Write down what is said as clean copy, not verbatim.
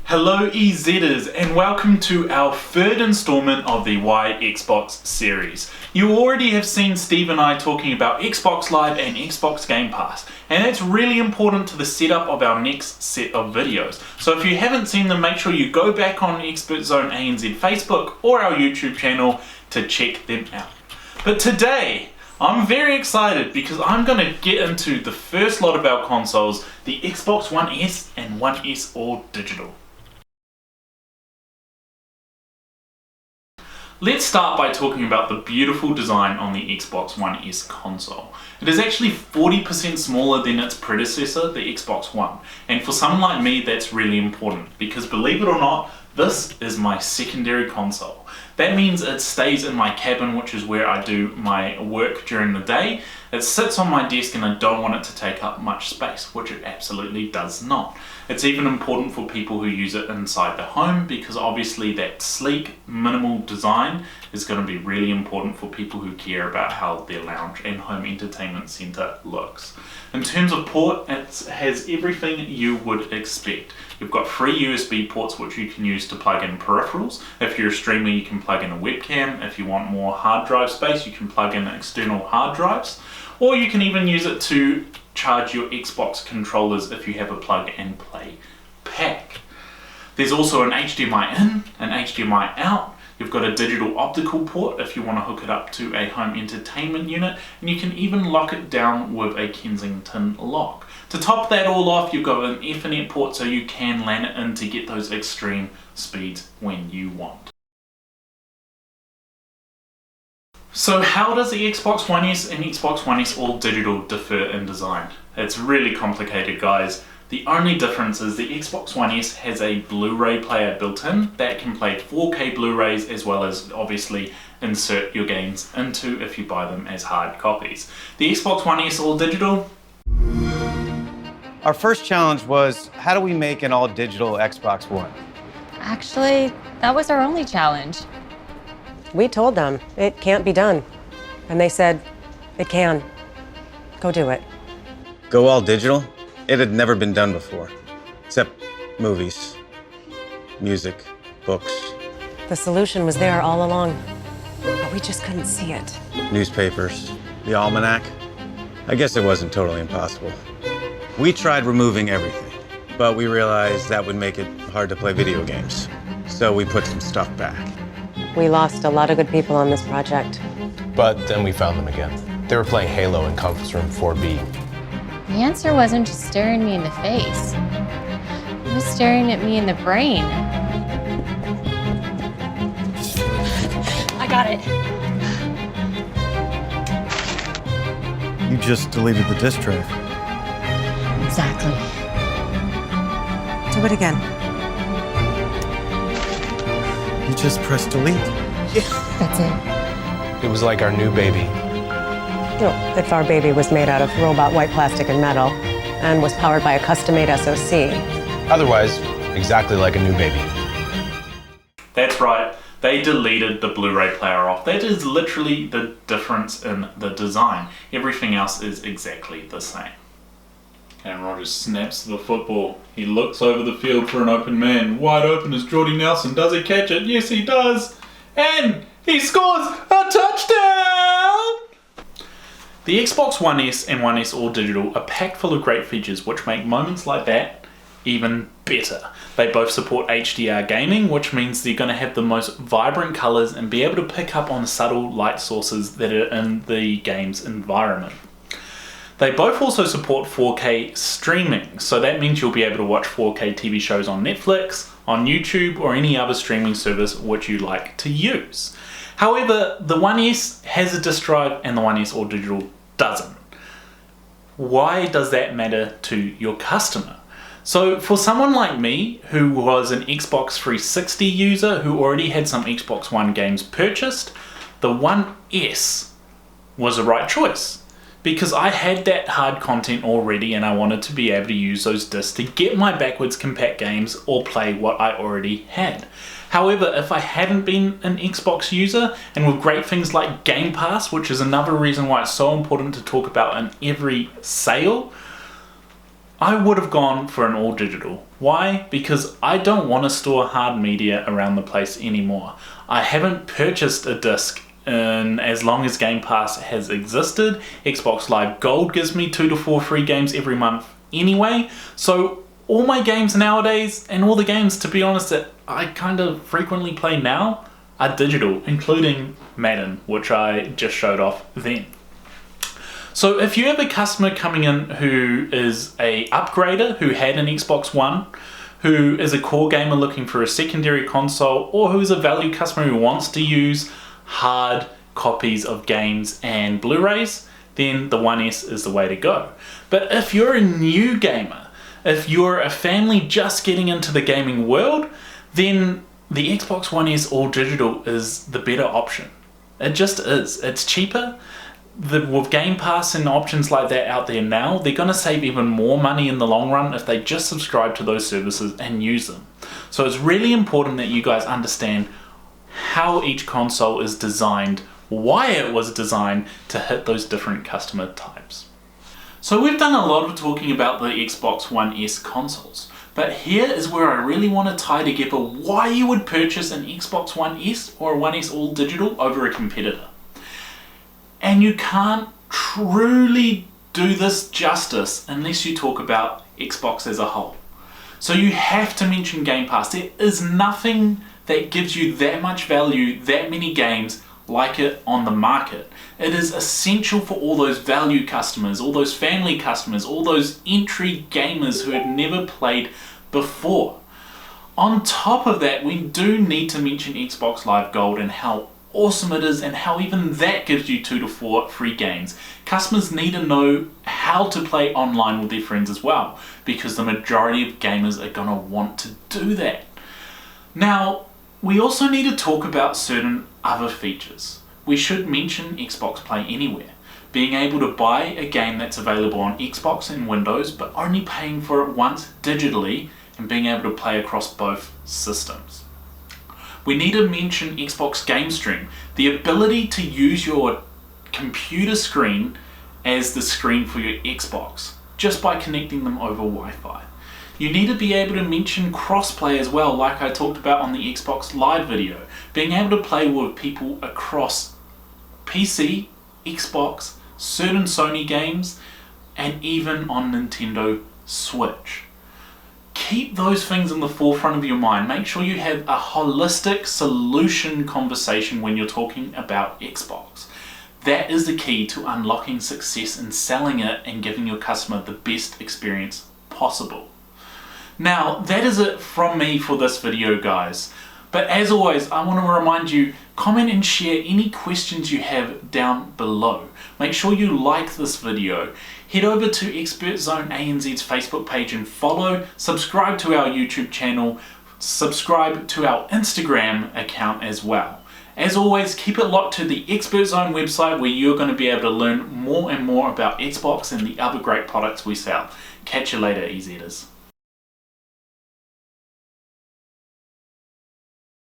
Hello EZers, and welcome to our third installment of the Why Xbox series. You already have seen Steve and I talking about Xbox Live and Xbox Game Pass, and that's really important to the setup of our next set of videos. So if you haven't seen them, make sure you go back on ExpertZone ANZ Facebook or our YouTube channel to check them out. But today, I'm very excited because I'm going to get into the first lot of our consoles, the Xbox One S and One S All Digital. Let's start by talking about the beautiful design on the Xbox One S console. It is actually 40% smaller than its predecessor, the Xbox One. And for someone like me, that's really important because believe it or not, this is my secondary console. That means it stays in my cabin, which is where I do my work during the day. It sits on my desk and I don't want it to take up much space, which it absolutely does not. It's even important for people who use it inside the home because obviously that sleek, minimal design is going to be really important for people who care about how their lounge and home entertainment center looks. In terms of port, it has everything you would expect. You've got 3 USB ports which you can use to plug in peripherals. If you're a streamer, you can plug in a webcam. If you want more hard drive space, you can plug in external hard drives. Or you can even use it to charge your Xbox controllers if you have a plug and play pack. There's also an HDMI in, an HDMI out. You've got a digital optical port if you want to hook it up to a home entertainment unit, and you can even lock it down with a Kensington lock. To top that all off, you've got an Ethernet port so you can LAN it in to get those extreme speeds when you want. So how does the Xbox One S and Xbox One S All Digital differ in design? It's really complicated, guys. The only difference is the Xbox One S has a Blu-ray player built in that can play 4K Blu-rays as well as obviously insert your games into if you buy them as hard copies. The Xbox One S All Digital? Our first challenge was, how do we make an all-digital Xbox One? Actually, that was our only challenge. We told them it can't be done. And they said, it can. Go do it. Go all digital? It had never been done before, except movies, music, books. The solution was there all along, but we just couldn't see it. Newspapers, the almanac. I guess it wasn't totally impossible. We tried removing everything, but we realized that would make it hard to play video games. So we put some stuff back. We lost a lot of good people on this project. But then we found them again. They were playing Halo in conference room 4B. The answer wasn't just staring me in the face. It was staring at me in the brain. I got it. You just deleted the disk drive. Exactly. Do it again. You just pressed delete. That's it. It was like our new baby. If our baby was made out of robot white plastic and metal and was powered by a custom-made SoC. Otherwise, exactly like a new baby. That's right, they deleted the Blu-ray player off. That is literally the difference in the design. Everything else is exactly the same. And Rogers snaps the football. He looks over the field for an open man. Wide open is Jordy Nelson. Does he catch it? Yes, he does. And he scores a touchdown! The Xbox One S and One S All Digital are packed full of great features which make moments like that even better. They both support HDR gaming, which means they're going to have the most vibrant colors and be able to pick up on subtle light sources that are in the game's environment. They both also support 4K streaming, so that means you'll be able to watch 4K TV shows on Netflix, on YouTube, or any other streaming service which you like to use. However, the One S has a disk drive and the One S All Digital doesn't. Why does that matter to your customer? So for someone like me, who was an Xbox 360 user who already had some Xbox One games purchased, the One S was the right choice. Because I had that hard content already and I wanted to be able to use those discs to get my backwards compat games or play what I already had. However, if I hadn't been an Xbox user, and with great things like Game Pass, which is another reason why it's so important to talk about in every sale, I would have gone for an all digital. Why? Because I don't want to store hard media around the place anymore. I haven't purchased a disc in as long as Game Pass has existed. Xbox Live Gold gives me 2 to 4 free games every month anyway. So all my games nowadays, and all the games, to be honest, that I kind of frequently play now are digital, including Madden, which I just showed off then. So if you have a customer coming in who is a upgrader, who had an Xbox One, who is a core gamer looking for a secondary console, or who is a value customer who wants to use hard copies of games and Blu-rays, then the One S is the way to go. But if you're a new gamer, if you're a family just getting into the gaming world, then the Xbox One S all digital is the better option. It just is. It's cheaper. With Game Pass and options like that out there now, they're going to save even more money in the long run if they just subscribe to those services and use them. So it's really important that you guys understand how each console is designed, why it was designed to hit those different customer types. So we've done a lot of talking about the Xbox One S consoles, but here is where I really want to tie together why you would purchase an Xbox One S or a One S all digital over a competitor. And you can't truly do this justice unless you talk about Xbox as a whole. So you have to mention Game Pass. There is nothing that gives you that much value, that many games like it on the market. It is essential for all those value customers, all those family customers, all those entry gamers who have never played before. On top of that, we do need to mention Xbox Live Gold and how awesome it is, and how even that gives you 2 to 4 free games. Customers need to know how to play online with their friends as well, because the majority of gamers are going to want to do that. Now, we also need to talk about certain other features. We should mention Xbox Play Anywhere, being able to buy a game that's available on Xbox and Windows, but only paying for it once digitally, and being able to play across both systems. We need to mention Xbox Game Stream, the ability to use your computer screen as the screen for your Xbox, just by connecting them over Wi-Fi. You need to be able to mention crossplay as well, like I talked about on the Xbox Live video, being able to play with people across PC, Xbox, certain Sony games, and even on Nintendo Switch. Keep those things in the forefront of your mind. Make sure you have a holistic solution conversation when you're talking about Xbox. That is the key to unlocking success and selling it and giving your customer the best experience possible. Now, that is it from me for this video, guys. But as always, I want to remind you, comment and share any questions you have down below. Make sure you like this video. Head over to ExpertZone ANZ's Facebook page and follow. Subscribe to our YouTube channel. Subscribe to our Instagram account as well. As always, keep it locked to the ExpertZone website, where you're going to be able to learn more and more about Xbox and the other great products we sell. Catch you later, EZers.